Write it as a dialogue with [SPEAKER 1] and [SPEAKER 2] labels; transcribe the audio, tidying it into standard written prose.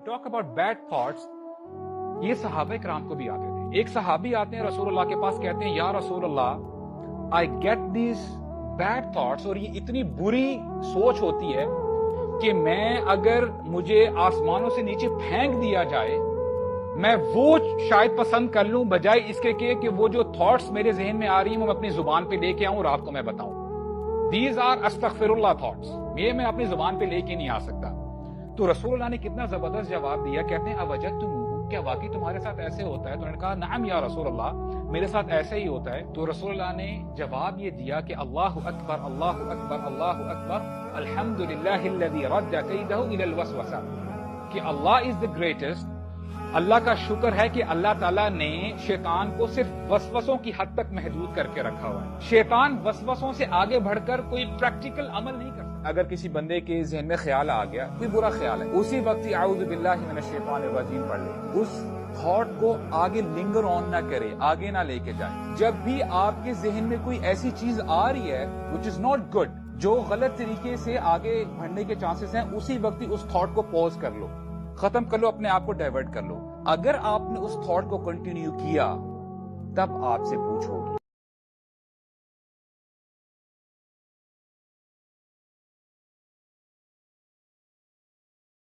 [SPEAKER 1] talk about bad thoughts, یہ صحابہ کرام کو بھی آتے تھے. ایک صحابی آتے ہیں رسول اللہ کے پاس, کہتے ہیں یا رسول اللہ I get these bad thoughts, اور یہ اتنی بری سوچ ہوتی ہے کہ میں اگر مجھے آسمانوں سے نیچے پھینک دیا جائے میں وہ شاید پسند کر لوں بجائے اس کے کہ وہ جو تھاٹس میرے ذہن میں آ رہی ہیں وہ میں اپنی زبان پہ لے کے آؤں اور آپ کو میں بتاؤں. These are استغفر اللہ تھاٹس, یہ میں اپنی زبان پہ لے کے نہیں آ سکتا. تو رسول اللہ نے کتنا زبردست جواب دیا, کہتے ہیں اوجدتموہ, کیا واقعی تمہارے ساتھ ایسے ہوتا ہے؟ تو انہوں نے کہا نعم یا رسول اللہ, میرے ساتھ ایسے ہی ہوتا ہے. تو رسول اللہ نے جواب یہ دیا کہ اللہ اکبر اللہ اکبر اللہ اکبر الحمدللہ الذی رد کیدہ الی الوسوسہ, کہ اللہ از the greatest, اللہ کا شکر ہے کہ اللہ تعالیٰ نے شیطان کو صرف وسوسوں کی حد تک محدود کر کے رکھا ہوا ہے. شیطان وسوسوں سے آگے بڑھ کر کوئی پریکٹیکل عمل نہیں کر سکتا. اگر کسی بندے کے ذہن میں خیال آ گیا, کوئی برا خیال ہے, اسی وقت اعوذ باللہ من الشیطان الرجیم پڑھ لے, اس تھاٹ کو آگے لنگر آن نہ کرے, آگے نہ لے کے جائے. جب بھی آپ کے ذہن میں کوئی ایسی چیز آ رہی ہے which is not good, جو غلط طریقے سے آگے بڑھنے کے چانسز ہیں, اسی وقت ہی اس تھاٹ کو پوز کر لو, ختم کر لو, اپنے آپ کو ڈائیورٹ کر لو. اگر آپ نے اس تھاٹ کو کنٹینیو کیا تب آپ سے پوچھو گی.